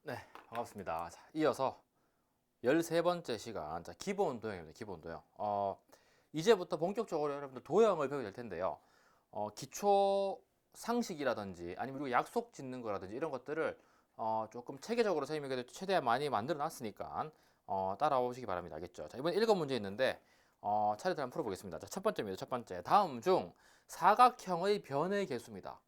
네, 반갑습니다. 자, 이어서 13번째 시간, 자, 기본 도형입니다. 기본 도형. 이제부터 본격적으로 여러분들 도형을 배우게 될 텐데요. 기초 상식이라든지 아니면 그리고 약속 짓는 거라든지 이런 것들을 조금 체계적으로 선생님이 그래도 최대한 많이 만들어 놨으니까 따라오시기 바랍니다. 알겠죠? 자, 이번에 1번 문제 있는데 차례대로 한번 풀어보겠습니다. 자, 첫 번째입니다. 첫 번째. 다음 중 사각형의 변의 개수입니다.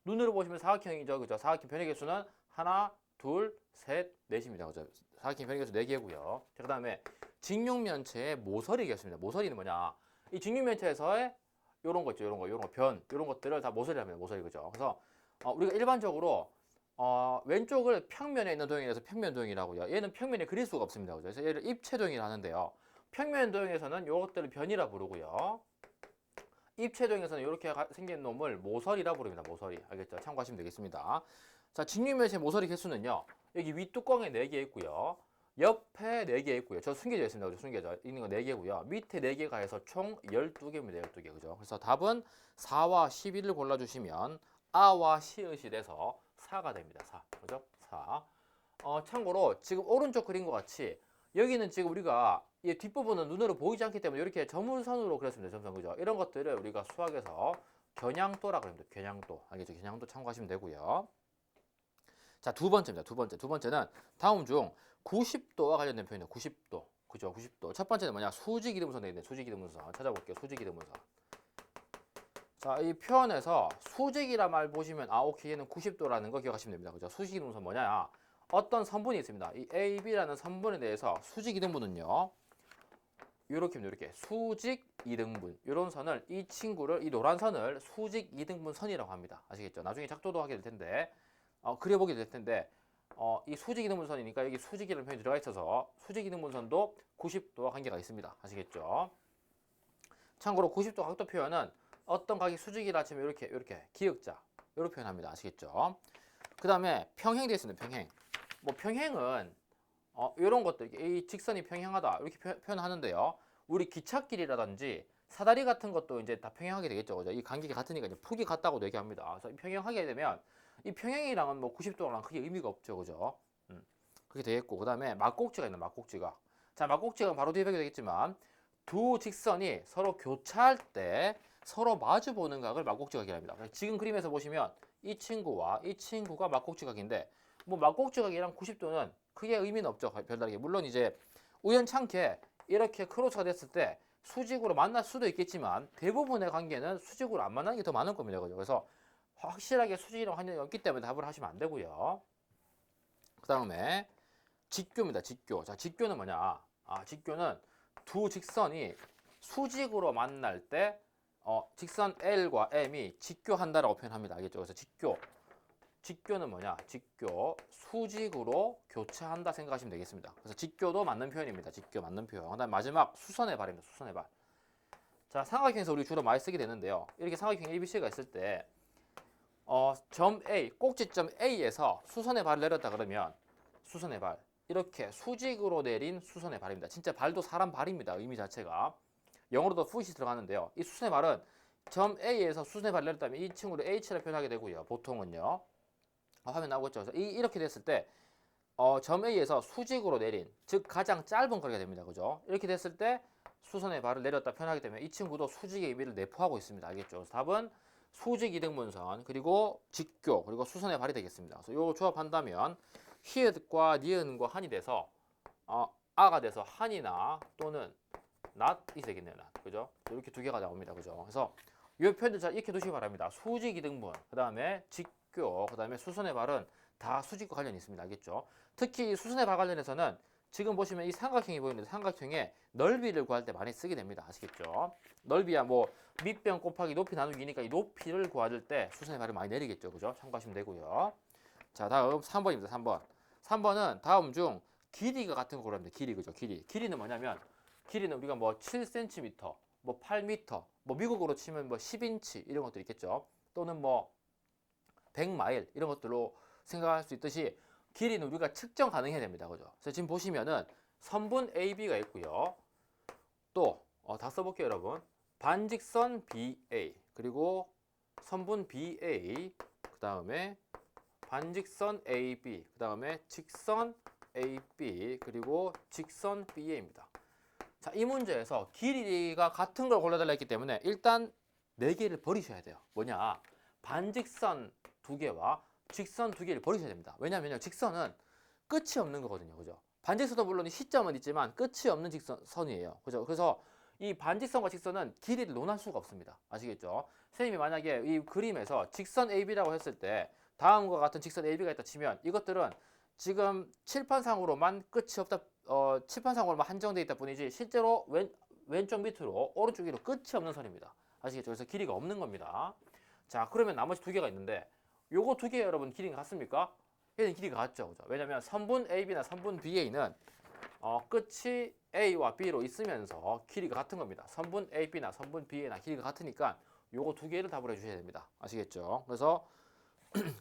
눈으로 보시면 사각형이죠. 그죠? 사각형 변의 개수는 하나, 둘, 셋, 넷입니다. 그죠? 사각형 변의 개수 4개고요. 자, 그 다음에 직육면체의 모서리 개수입니다. 모서리는 뭐냐? 이 직육면체에서의 요런 거 있죠. 요런 거 변, 요런 것들을 다 모서리라고 합니다. 모서리. 그죠? 그래서 우리가 일반적으로 왼쪽을 평면에 있는 도형이라서 평면 도형이라고요. 얘는 평면에 그릴 수가 없습니다. 그죠? 그래서 얘를 입체 도형이라 하는데요. 평면 도형에서는 요것들을 변이라 부르고요. 입체도형에서는 이렇게 생긴 놈을 모서리라 부릅니다. 모서리. 알겠죠? 참고하시면 되겠습니다. 자, 직육면체 모서리 개수는요. 여기 윗뚜껑에 4개 있고요. 옆에 4개 있고요. 저 숨겨져 있습니다. 그죠? 숨겨져 있는 거 4개고요. 밑에 4개가 해서 총 12개입니다. 12개. 그죠? 그래서 답은 4와 11을 골라주시면 아와 시읒이 돼서 4가 됩니다. 4. 그죠? 4. 참고로 지금 오른쪽 그린 것 같이 여기는 지금 우리가 이 뒷부분은 눈으로 보이지 않기 때문에 이렇게 점선으로 그렸습니다. 점선. 그죠? 이런 것들을 우리가 수학에서 겨냥도라고 합니다. 겨냥도. 알겠죠? 겨냥도 참고하시면 되고요. 자, 두 번째입니다. 두 번째. 두 번째는 다음 중 90도와 관련된 표현이에요. 90도. 그죠? 90도. 첫 번째는 뭐냐? 수직이등분선 되어 있네. 수직이등분선. 찾아볼게요. 수직이등분선. 자, 이 표현에서 수직이라 말 보시면 오케이, 얘는 90도라는 거 기억하시면 됩니다. 그죠? 수직이등분선 뭐냐? 어떤 선분이 있습니다. 이 AB라는 선분에 대해서 수직이등분은요. 이렇게입니다. 이렇게 수직 이등분 이런 선을 이 친구를 이 노란 선을 수직 이등분 선이라고 합니다. 아시겠죠? 나중에 작도도 하게 될 텐데 그려보게 될 텐데 이 수직 이등분 선이니까 여기 수직이라는 표현이 들어가 있어서 수직 이등분 선도 90도와 관계가 있습니다. 아시겠죠? 참고로 90도 각도 표현은 어떤 각이 수직이라 치면 이렇게 기역자 이렇게 표현합니다. 아시겠죠? 그 다음에 평행 되어 있습니다. 평행. 뭐 평행은 이런 것들, 이 직선이 평행하다 이렇게 표현하는데요. 우리 기찻길이라든지 사다리 같은 것도 이제 다 평행하게 되겠죠. 그죠? 이 간격이 같으니까 이제 폭이 같다고도 얘기합니다. 그래서 평행하게 되면 이 평행이랑은 뭐 90도랑 크게 의미가 없죠. 그죠? 그렇게 되겠고, 그 다음에 막꼭지가 있는 막꼭지가. 자, 막꼭지가 바로 뒤에 보게 되겠지만 두 직선이 서로 교차할 때 서로 마주 보는 각을 막꼭지각이랍니다. 지금 그림에서 보시면 이 친구와 이 친구가 막꼭지각인데 뭐 막꼭지각이랑 90도는 크게 의미는 없죠. 별다르게. 물론 이제 우연찮게 이렇게 크로스가 됐을 때 수직으로 만날 수도 있겠지만 대부분의 관계는 수직으로 안 만나는 게 더 많을 겁니다. 그래서 확실하게 수직이랑 관련이 없기 때문에 답을 하시면 안 되고요. 그 다음에 직교입니다. 직교. 자, 직교는 뭐냐? 직교는 두 직선이 수직으로 만날 때 직선 L과 M이 직교한다라고 표현합니다. 알겠죠? 그래서 직교는 뭐냐? 직교, 수직으로 교차한다 생각하시면 되겠습니다. 그래서 직교도 맞는 표현입니다. 직교 맞는 표현. 그다음 마지막 수선의 발입니다. 수선의 발. 자, 삼각형에서 우리 주로 많이 쓰게 되는데요. 이렇게 삼각형 ABC가 있을 때 점 A, 꼭지점 A에서 수선의 발을 내렸다 그러면 수선의 발. 이렇게 수직으로 내린 수선의 발입니다. 진짜 발도 사람 발입니다. 의미 자체가. 영어로도 foot이 들어가는데요. 이 수선의 발은 점 A에서 수선의 발을 내렸다면 이 친구를 H라 표현하게 되고요. 보통은요. 화면 나오겠죠. 그래서 이렇게 됐을 때 점 A에서 수직으로 내린, 즉 가장 짧은 거리가 됩니다. 그죠? 이렇게 됐을 때 수선의 발을 내렸다 표현하게 되면 이 친구도 수직의 의미를 내포하고 있습니다. 알겠죠? 그래서 답은 수직 이등분선, 그리고 직교, 그리고 수선의 발이 되겠습니다. 그래서 요 조합한다면 히읗과 니은과 한이 돼서 아가 돼서 한이나 또는 낫이 되겠네요. 낫. 그죠? 이렇게 두 개가 나옵니다. 그죠? 그래서 이 표현들 잘 익혀 두시기 바랍니다. 수직 이등분, 그 다음에 직교, 그 다음에 수선의 발은 다 수직과 관련이 있습니다. 알겠죠? 특히 수선의 발 관련해서는 지금 보시면 이 삼각형이 보이는데 삼각형의 넓이를 구할 때 많이 쓰게 됩니다. 아시겠죠? 넓이야 뭐 밑변 곱하기 높이 나누기니까 이 높이를 구할 때 수선의 발을 많이 내리겠죠. 그죠? 참고하시면 되고요. 자, 다음 3번입니다. 3번. 3번은 다음 중 길이가 같은 거 고르면 길이. 그죠? 길이. 길이는 뭐냐면 길이는 우리가 뭐 7cm, 뭐 8m, 뭐 미국으로 치면 뭐 10인치 이런 것도 있겠죠. 또는 뭐 100마일 이런 것들로 생각할 수 있듯이 길이는 우리가 측정 가능해야 됩니다. 그죠? 그래서 지금 보시면은 선분 AB가 있고요. 또 다 써볼게요, 여러분. 반직선 BA 그리고 선분 BA 그 다음에 반직선 AB, 그 다음에 직선 AB, 그리고 직선 BA입니다. 자, 이 문제에서 길이가 같은 걸 골라달라 했기 때문에 일단 4개를 버리셔야 돼요. 뭐냐? 반직선 2개와 직선 2개를 버리셔야 됩니다. 왜냐하면 직선은 끝이 없는 거거든요. 그죠? 반직선도 물론 시점은 있지만 끝이 없는 직선이에요. 그죠? 그래서 이 반직선과 직선은 길이를 논할 수가 없습니다. 아시겠죠? 선생님이 만약에 이 그림에서 직선 AB라고 했을 때 다음과 같은 직선 AB가 있다 치면 이것들은 지금 칠판상으로만 끝이 없다, 칠판상으로만 한정되어 있다 뿐이지 실제로 왼쪽 밑으로 오른쪽 위로 끝이 없는 선입니다. 아시겠죠? 그래서 길이가 없는 겁니다. 자, 그러면 나머지 2개가 있는데 요거 2개 여러분 길이가 같습니까? 얘는 길이가 같죠. 그죠? 왜냐면 선분 AB나 선분 BA는 끝이 A와 B로 있으면서 길이가 같은 겁니다. 선분 AB나 선분 BA나 길이가 같으니까 요거 2개를 답을 해주셔야 됩니다. 아시겠죠? 그래서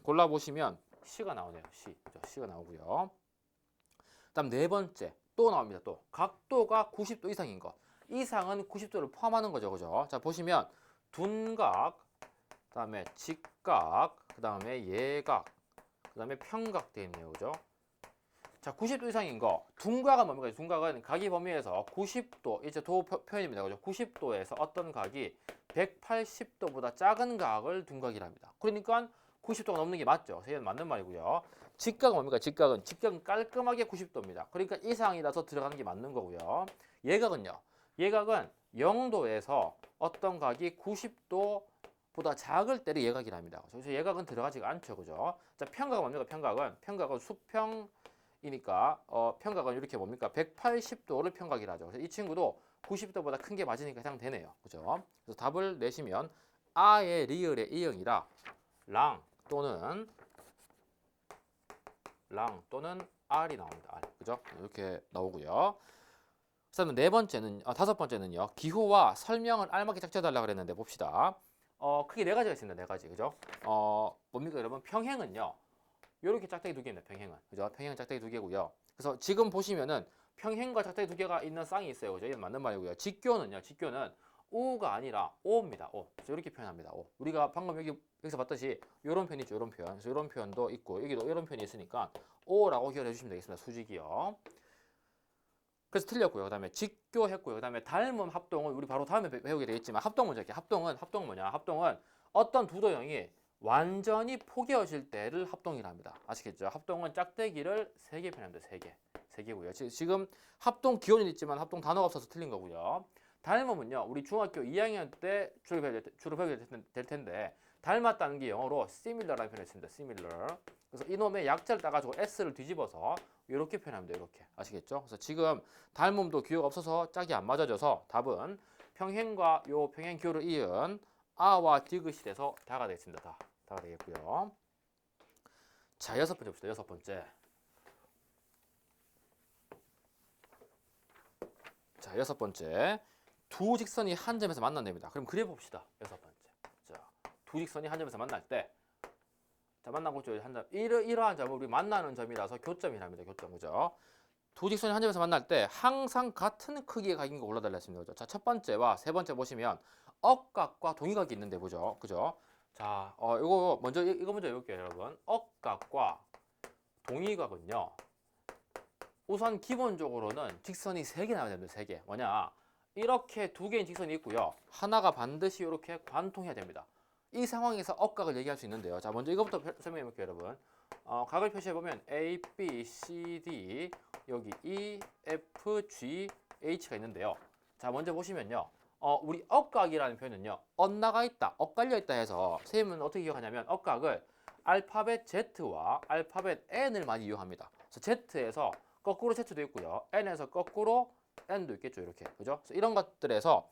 골라보시면 C가 나오네요. C. 그죠? C가 나오고요. 다음 4번째 또 나옵니다. 또 각도가 90도 이상인 것. 이상은 90도를 포함하는 거죠. 그죠? 자, 보시면 둔각, 그 다음에 직각, 그 다음에 예각, 그 다음에 평각 되어 있네요. 그죠? 자, 90도 이상인 거. 둔각은 뭡니까? 둔각은 각이 범위에서 90도, 이제 도 표현입니다. 그죠? 90도에서 어떤 각이 180도보다 작은 각을 둔각이랍니다. 그러니까 90도가 넘는 게 맞죠? 이건 맞는 말이고요. 직각은 뭡니까? 직각은 깔끔하게 90도입니다. 그러니까 이상이라서 들어가는 게 맞는 거고요. 예각은요. 예각은 0도에서 어떤 각이 90도보다 작을 때를 예각이랍니다. 그래서 예각은 들어가지가 않죠. 그죠? 자, 평각은 뭡니까? 평각은 수평이니까 평각은 이렇게 뭡니까? 180도를 평각이라 하죠. 그래서 이 친구도 90도보다 큰 게 맞으니까 해당되네요. 그죠? 그래서 답을 내시면 아의 리을의 이응이라 랑 또는 R이 나옵니다. R. 그죠? 이렇게 나오고요. 그다음 4번째는 5번째는요. 기호와 설명을 알맞게 짝지어달라 그랬는데 봅시다. 크게 4가지가 있습니다. 4가지. 그죠? 뭡니까 여러분? 평행은요. 요렇게 짝대기 2개입니다. 평행은. 그죠? 평행 짝대기 2개고요. 그래서 지금 보시면은 평행과 짝대기 2개가 있는 쌍이 있어요. 그죠? 이건 맞는 말이고요. 직교는 O가 아니라 O입니다. O. 그래서 이렇게 표현합니다. O. 우리가 방금 여기서 봤듯이 이런 표현 있죠. 이런 표현. 그래서 이런 표현도 있고 여기도 이런 표현이 있으니까 O라고 기억해 주시면 되겠습니다. 수직이요. 그래서 틀렸고요. 그 다음에 직교했고요. 그 다음에 닮음 합동을 우리 바로 다음에 배우게 되겠지만 합동 문제 할게요. 합동은 뭐냐? 합동은 어떤 두 도형이 완전히 포개어질 때를 합동이랍니다. 아시겠죠? 합동은 짝대기를 3개 표현합니다. 3개고요. 지금 합동 기호는 있지만 합동 단어가 없어서 틀린 거고요. 닮음은요. 우리 중학교 2학년 때 주로 배우게 될 텐데 닮았다는 게 영어로 similar라는 표현을 씁니다. similar. 그래서 이놈의 약자를 따가지고 s를 뒤집어서 이렇게 표현합니다. 이렇게. 아시겠죠? 그래서 지금 닮음도 기호가 없어서 짝이 안 맞아져서 답은 평행과 요 평행 기호를 이은 아와 디귿이 돼서 다가 되겠습니다. 다가 되겠고요. 자, 6번째 봅시다. 6번째. 자, 6번째. 두 직선이 한 점에서 만난답니다. 그럼 그려봅시다. 6번째. 자, 두 직선이 한 점에서 만날 때, 자, 만나고 있죠. 한 점. 이러한 점을 우리 만나는 점이라서 교점이랍니다. 교점. 그죠? 두 직선이 한 점에서 만날 때 항상 같은 크기의 각인 거 골라달라 했습니다. 그죠? 자, 첫 번째와 세 번째 보시면 억각과 동의각이 있는데 보죠. 그죠? 자, 이거 먼저 해볼게요, 여러분. 억각과 동의각은요. 우선 기본적으로는 직선이 3개 나와야 됩니다. 3개. 뭐냐? 이렇게 2개의 직선이 있고요. 하나가 반드시 이렇게 관통해야 됩니다. 이 상황에서 억각을 얘기할 수 있는데요. 자, 먼저 이것부터 설명해 볼게요, 여러분. 각을 표시해 보면 A, B, C, D 여기 E, F, G, H가 있는데요. 자, 먼저 보시면요. 우리 억각이라는 표현은요. 엇나가 있다, 엇갈려 있다 해서 선생님은 어떻게 기억하냐면 억각을 알파벳 Z와 알파벳 N을 많이 이용합니다. 그래서 Z에서 거꾸로 Z도 있고요. N에서 거꾸로 N도 있겠죠. 이렇게. 그죠? 그래서 이런 것들에서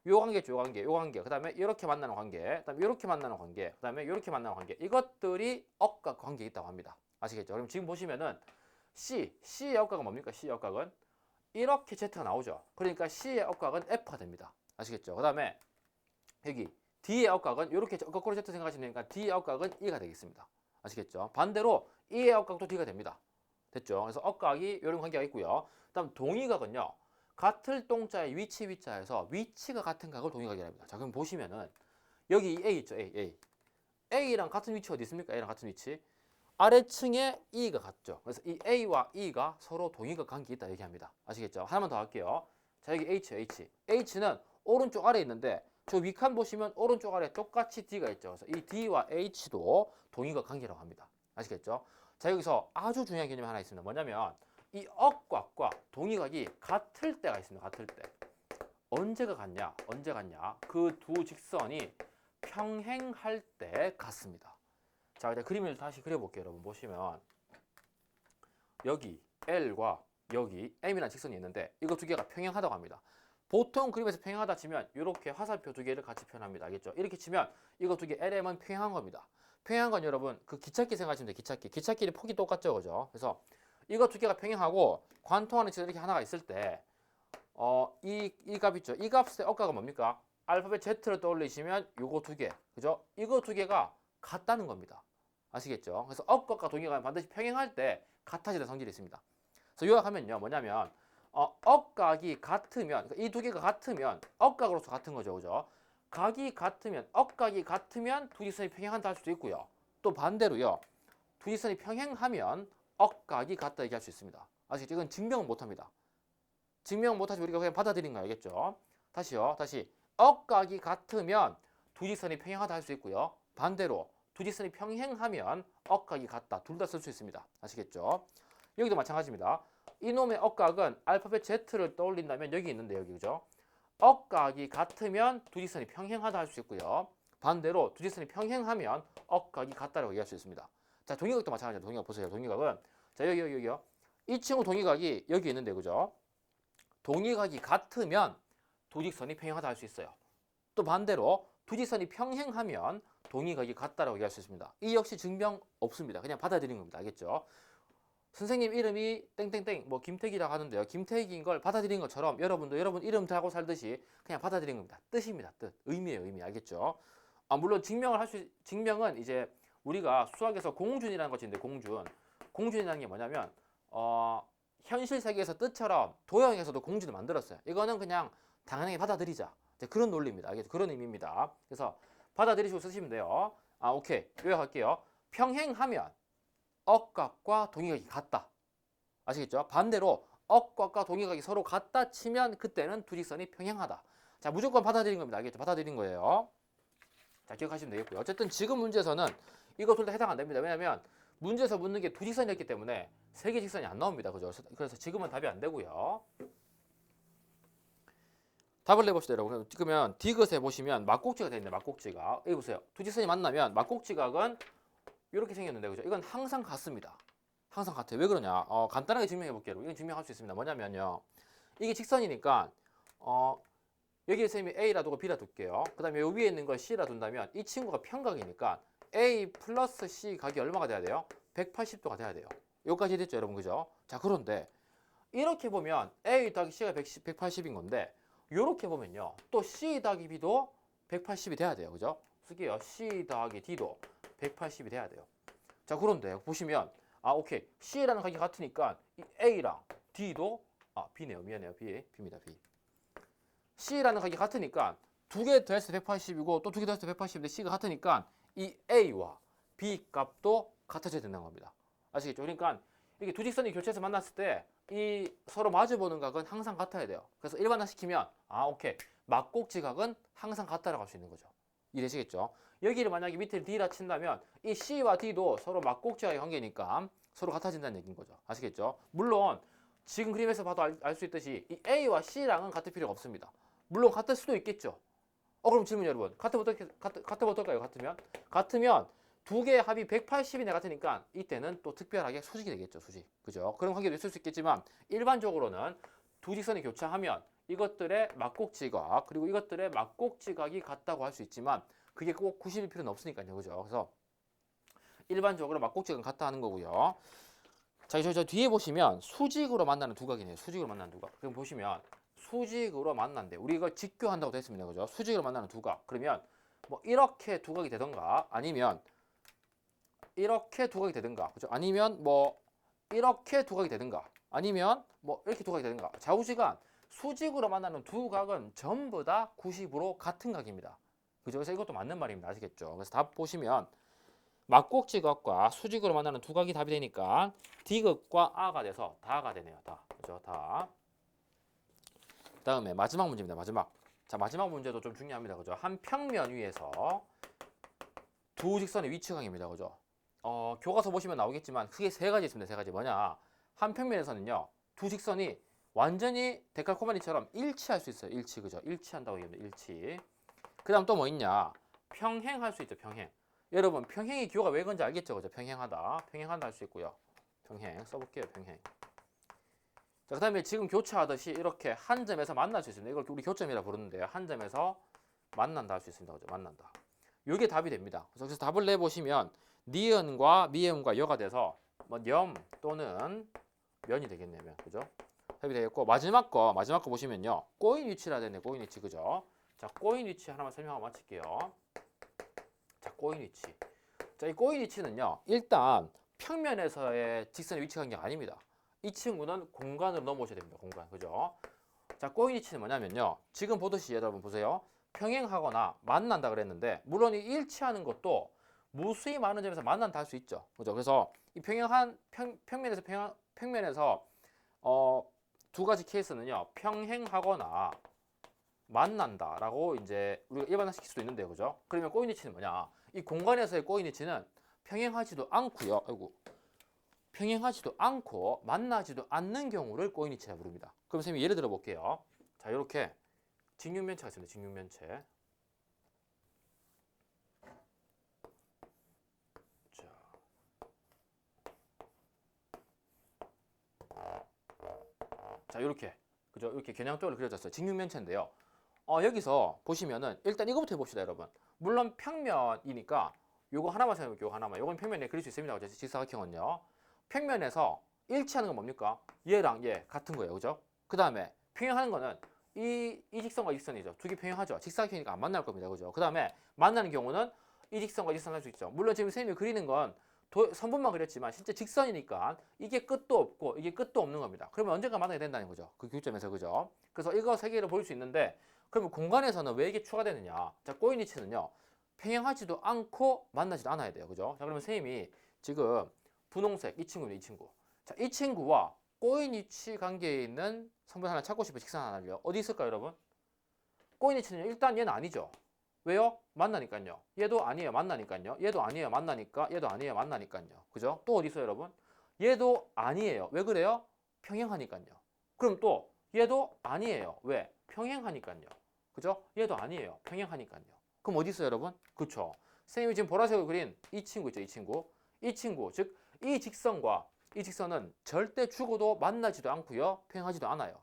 요 관계죠. 요 관계. 그다음에 이렇게 만나는 관계. 그다음에 이렇게 만나는 관계. 그다음에 이렇게 만나는 관계. 이것들이 억각 관계에 있다고 합니다. 아시겠죠? 그럼 지금 보시면은 C의 억각은 뭡니까? C의 억각은 이렇게 Z가 나오죠. 그러니까 C의 억각은 F가 됩니다. 아시겠죠? 그다음에 여기 D의 억각은 이렇게 거꾸로 Z 생각하시면 되니까 D의 억각은 E가 되겠습니다. 아시겠죠? 반대로 E의 억각도 D가 됩니다. 됐죠? 그래서 억각이 이런 관계가 있고요. 그다음 동의각은요. 같을 동자의 위치에서 위치가 같은 각을 동의각이라 합니다. 자, 그럼 보시면은 여기 A 있죠. A. A랑 같은 위치 어디 있습니까? A랑 같은 위치. 아래층에 E가 같죠. 그래서 이 A와 E가 서로 동의각 관계 있다 얘기합니다. 아시겠죠? 하나만 더 할게요. 자, 여기 H. H는 오른쪽 아래에 있는데 저 위칸 보시면 오른쪽 아래에 똑같이 D가 있죠. 그래서 이 D와 H도 동의각 관계라고 합니다. 아시겠죠? 자, 여기서 아주 중요한 개념이 하나 있습니다. 뭐냐면 이 억각과 동의각이 같을 때가 있습니다. 같을 때. 언제가 같냐? 언제 같냐? 그 두 직선이 평행할 때 같습니다. 자, 이제 그림을 다시 그려볼게요. 여러분 보시면 여기 L과 여기 M이라는 직선이 있는데 이거 두 개가 평행하다고 합니다. 보통 그림에서 평행하다 치면 이렇게 화살표 두 개를 같이 표현합니다. 알겠죠? 이렇게 치면 이거 두 개 LM은 평행한 겁니다. 평행한 건 여러분 그 기찻길 생각하시면 돼요. 기찻길. 기찻길이 폭이 똑같죠. 그죠? 그래서 이거 두 개가 평행하고 관통하는 직선 이렇게 하나가 있을 때 이 값 있죠? 이 값의 억가가 뭡니까? 알파벳 Z를 떠올리시면 요거 두 개. 그죠? 이거 두 개가 같다는 겁니다. 아시겠죠? 그래서 억각과 동의가 반드시 평행할 때 같아지는 성질이 있습니다. 그래서 요약하면요. 뭐냐면 억각이 같으면 이 두 개가 같으면 억각으로서 같은 거죠. 그죠? 각이 같으면 억각이 같으면 두 직선이 평행한다 할 수도 있고요. 또 반대로요. 두 직선이 평행하면 억각이 같다 얘기할 수 있습니다. 아시겠죠? 이건 증명은 못 합니다. 증명 못하지 우리가 그냥 받아들인 거 알겠죠? 다시요. 다시 억각이 같으면 두 직선이 평행하다 할 수 있고요. 반대로 두 직선이 평행하면 억각이 같다. 둘 다 쓸 수 있습니다. 아시겠죠? 여기도 마찬가지입니다. 이놈의 억각은 알파벳 Z를 떠올린다면 여기 있는데 여기 그죠? 억각이 같으면 두 직선이 평행하다 할 수 있고요. 반대로 두 직선이 평행하면 억각이 같다라고 얘기할 수 있습니다. 자, 동의각도 마찬가지입니다. 동의각 보세요. 동의각은 자 여기요. 이 친구 동의각이 여기 있는데 그죠? 동의각이 같으면 두 직선이 평행하다 할 수 있어요. 또 반대로 두 직선이 평행하면 동의각이 같다라고 얘기할 수 있습니다. 이 역시 증명 없습니다. 그냥 받아들이는 겁니다. 알겠죠? 선생님 이름이 땡땡땡 뭐 김태기라고 하는데요. 김태기인 걸 받아들인 것처럼 여러분도 여러분 이름 달고 살듯이 그냥 받아들인 겁니다. 뜻입니다. 뜻. 의미예요. 의미. 알겠죠? 물론 증명은 이제 우리가 수학에서 공준이라는 것이 있는데 공준이라는 게 뭐냐면 현실 세계에서 뜻처럼 도형에서도 공준을 만들었어요. 이거는 그냥 당연하게 받아들이자. 그런 논리입니다. 알겠죠? 그런 의미입니다. 그래서 받아들이시고 쓰시면 돼요. 오케이. 요약할게요. 평행하면 억각과 동의각이 같다. 아시겠죠? 반대로 억각과 동의각이 서로 같다 치면 그때는 두 직선이 평행하다. 자, 무조건 받아들인 겁니다. 알겠죠? 받아들인 거예요. 자, 기억하시면 되겠고요. 어쨌든 지금 문제에서는 이거 둘 다 해당 안 됩니다. 왜냐면 문제에서 묻는 게 두 직선이었기 때문에 세 개 직선이 안 나옵니다. 그죠? 그래서 지금은 답이 안 되고요. 답을 내봅시다, 여러분. 그러면 디귿에 보시면 막곡지가 되어 있네. 막곡지가. 여기 보세요. 두 직선이 만나면 막곡지각은 이렇게 생겼는데, 그죠? 이건 항상 같습니다. 항상 같아요. 왜 그러냐? 간단하게 증명해 볼게요. 이건 증명할 수 있습니다. 뭐냐면요. 이게 직선이니까 여기에 선생님이 A라 두고 B라 둘게요. 그 다음에 여기 위에 있는 걸 C라 둔다면 이 친구가 편각이니까 A 플러스 C 각이 얼마가 돼야 돼요? 180도가 돼야 돼요. 여기까지 됐죠, 여러분. 그죠? 자, 그런데 이렇게 보면 A 더하기 C가 180인 건데 이렇게 보면요. 또 C 더하기 B도 180이 돼야 돼요. 그죠? 쓸게요. C 더하기 D도 180이 돼야 돼요. 자, 그런데 보시면 오케이. C라는 각이 같으니까 이 A랑 D도 B네요. 미안해요. B입니다. B. C라는 각이 같으니까 두 개 더해서 180이고 또 두 개 더해서 180인데 C가 같으니까 이 A와 B 값도 같아져야 된다는 겁니다. 아시겠죠? 그러니까 이게 두 직선이 교차해서 만났을 때 이 서로 마주보는 각은 항상 같아야 돼요. 그래서 일반화시키면 오케이. 막곡지각은 항상 같다라고 할 수 있는 거죠. 이해되시겠죠? 여기를 만약에 밑에 D라 친다면 이 C와 D도 서로 막곡지각의 관계니까 서로 같아진다는 얘기인 거죠. 아시겠죠? 물론 지금 그림에서 봐도 알 수 있듯이 이 A와 C랑은 같을 필요가 없습니다. 물론 같을 수도 있겠죠. 그럼 질문 여러분. 같으면 어떨까요? 같으면 두 개의 합이 180이네 같으니까 이때는 또 특별하게 수직이 되겠죠. 수직. 그죠? 그런 관계도 있을 수 있겠지만 일반적으로는 두 직선이 교차하면 이것들의 막곡지각 그리고 이것들의 막곡지각이 같다고 할 수 있지만 그게 꼭 90일 필요는 없으니까요. 그죠? 그래서 일반적으로 막곡지각은 같다 하는 거고요. 자, 저 뒤에 보시면 수직으로 만나는 두 각이네요. 수직으로 만나는 두 각. 그럼 보시면 수직으로 만난대. 우리 이거 직교한다고 했습니다. 그죠? 수직으로 만나는 두 각. 그러면 뭐 이렇게 두 각이 되던가 아니면 이렇게 두 각이 되든가. 그죠? 아니면 뭐 이렇게 두 각이 되든가. 아니면 뭐 이렇게 두 각이 되든가. 좌우지간 수직으로 만나는 두 각은 전부 다 90으로 같은 각입니다. 그죠? 그래서 이것도 맞는 말입니다. 아시겠죠? 그래서 답 보시면 막곡지각과 수직으로 만나는 두 각이 답이 되니까 D극과 A가 돼서 다가 되네요. 다. 그죠? 다. 그다음에 마지막 문제입니다. 마지막. 자, 마지막 문제도 좀 중요합니다. 그죠? 한 평면 위에서 두 직선의 위치각입니다. 그죠? 교과서 보시면 나오겠지만 크게 세 가지 있습니다. 세 가지. 뭐냐? 한 평면에서는요. 두 직선이 완전히 데칼코마니처럼 일치할 수 있어요. 일치. 그죠? 일치한다고 얘기합니다. 일치. 그다음 또 뭐 있냐? 평행할 수 있죠. 평행. 여러분, 평행이 기호가 왜 건지 알겠죠? 그죠? 평행하다. 평행한다 할 수 있고요. 평행 써볼게요. 평행. 자, 그다음에 지금 교차하듯이 이렇게 한 점에서 만날 수 있습니다. 이걸 우리 교점이라 부르는데요. 한 점에서 만난다 할 수 있습니다. 그죠? 만난다. 이게 답이 됩니다. 그래서 답을 내보시면 니은과 미음과 여가 돼서 뭐 염 또는 면이 되겠네요. 면. 그죠? 답이 되겠고 마지막 거 보시면요. 꼬인 위치라 되네. 꼬인 위치. 그죠? 자, 꼬인 위치 하나만 설명하고 마칠게요. 자, 꼬인 위치. 자, 이 꼬인 위치는요. 일단 평면에서의 직선의 위치 관계가 아닙니다. 이 친구는 공간으로 넘어오셔야 됩니다. 공간. 그죠? 자, 꼬인 위치는 뭐냐면요. 지금 보듯이 여러분 보세요. 평행하거나 만난다 그랬는데 물론 이 일치하는 것도 무수히 많은 점에서 만난다 할 수 있죠. 그죠? 그래서 이 평면에서 두 가지 케이스는요. 평행하거나 만난다라고 이제 우리가 일반화시킬 수도 있는데요. 그죠? 그러면 꼬인 위치는 뭐냐? 이 공간에서의 꼬인 위치는 평행하지도 않고요. 아이고. 평행하지도 않고 만나지도 않는 경우를 꼬인 위치라 부릅니다. 그럼 선생님이 예를 들어 볼게요. 자, 이렇게 직육면체가 있습니다. 직육면체. 자, 이렇게 그죠? 이렇게 겨냥적으로 그려졌어요. 직육면체인데요. 여기서 보시면은 일단 이거부터 해봅시다, 여러분. 물론 평면이니까 요거 하나만 생각해볼게요. 요거 하나만. 요건 평면에 그릴 수 있습니다. 그죠? 직사각형은요. 평면에서 일치하는 건 뭡니까? 얘랑 얘 같은 거예요. 그죠? 그 다음에 평행하는 거는 이 직선과 이 직선이죠. 두 개 평행하죠. 직사각형이니까 안 만날 겁니다. 그죠? 그 다음에 만나는 경우는 이 직선과 이 직선 할 수 있죠. 물론 지금 선생님이 그리는 건 선분만 그렸지만 실제 직선이니까 이게 끝도 없고 이게 끝도 없는 겁니다. 그러면 언젠가 만나게 된다는 거죠. 그 교점에서. 그죠? 그래서 이거 세 개를 볼 수 있는데 그러면 공간에서는 왜 이게 추가되느냐? 자, 꼬인 위치는요. 평행하지도 않고 만나지도 않아야 돼요. 그죠? 자, 그러면 선생님이 지금 분홍색 이 친구입니다. 이 친구. 자, 이 친구와 꼬인 위치 관계에 있는 성분 하나 찾고 싶은 직선 하나를요. 어디 있을까요, 여러분? 꼬인 위치는 일단 얘는 아니죠. 왜요? 만나니까요. 얘도 아니에요. 만나니까요. 얘도 아니에요. 만나니까. 얘도 아니에요. 만나니까요. 그죠? 또 어디 있어요, 여러분? 얘도 아니에요. 왜 그래요? 평행하니까요. 그럼 또 얘도 아니에요. 왜? 평행하니까요. 그죠? 얘도 아니에요. 평행하니까요. 그럼 어디 있어요, 여러분? 그쵸? 선생님이 지금 보라색으로 그린 이 친구 있죠, 이 친구. 이 친구, 즉 이 직선과 이 직선은 절대 죽어도 만나지도 않고요. 평행하지도 않아요.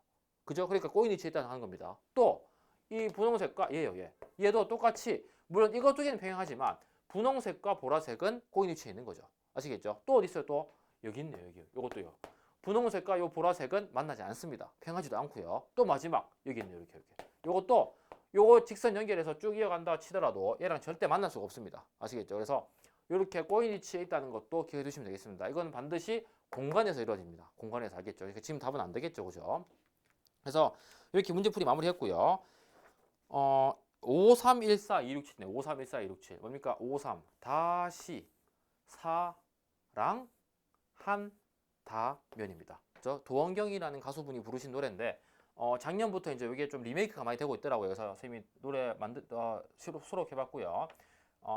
그죠? 그러니까 꼬인 위치에 있다는 하는 겁니다. 또 이 분홍색과 얘예요, 얘. 얘도 똑같이 물론 이것 두 개는 평행하지만 분홍색과 보라색은 꼬인 위치에 있는 거죠. 아시겠죠? 또 어디 있어요? 또 여기 있네요, 여기. 요것도요. 분홍색과 요 보라색은 만나지 않습니다. 평행하지도 않고요. 또 마지막 여기 있네요, 이렇게 이렇게. 요것도 요거 직선 연결해서 쭉 이어간다 치더라도 얘랑 절대 만날 수가 없습니다. 아시겠죠? 그래서 이렇게 꼬인 위치에 있다는 것도 기억해 두시면 되겠습니다. 이건 반드시 공간에서 이루어집니다. 공간에서 알겠죠? 그러니까 지금 답은 안 되겠죠, 그죠? 그래서 이렇게 문제풀이 마무리했고요. 5314267네. 5314267. 뭡니까? 53 다시 4랑 한 다면입니다. 저 도원경이라는 가수분이 부르신 노래인데 작년부터 이제 이게 좀 리메이크가 많이 되고 있더라고요. 그래서 선생님이 노래 수록해봤고요.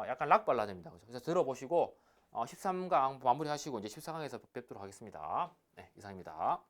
약간 락 발라드입니다. 그래서 들어보시고 13강 마무리하시고 이제 14강에서 뵙도록 하겠습니다. 네, 이상입니다.